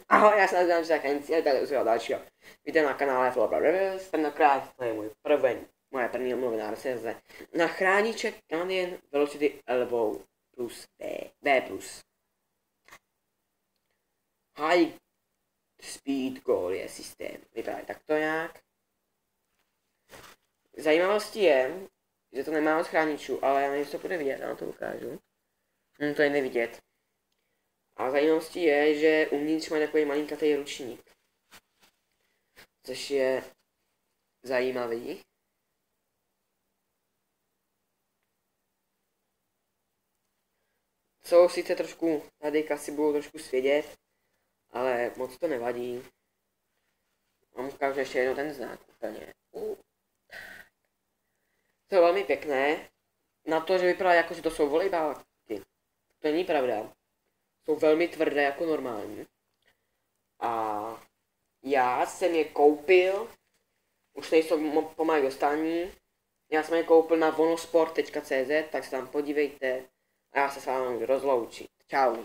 Ahoj, já se nazývám Zachránci a tady u dalšího videa na kanále Flopper Reviews. Tentokrát to je moje první omluvená recenze na chrániček Canadian Velocity Elbow plus B+. High Speed Goal je systém, vypadá takto nějak. Zajímavostí je, že to nemá od chráničů, ale já nevím, jestli to bude vidět, já vám to ukážu. To je nevidět. A zajímavostí je, že uvnitř má takový malinkatý ručník. Což je zajímavý. Jsou sice trošku, tady kasy budou trošku svědět, ale moc to nevadí. Mám ukážu ještě jednou ten znak úplně. To je velmi pěkné. Na to, že vypadá jako, že to jsou volejbálky. To není pravda. Jsou velmi tvrdé jako normální. A já jsem je koupil, už nejsou pomalu dostání. Já jsem je koupil na vonosport.cz, tak se tam podívejte a já se s vámi budu rozloučit. Čau.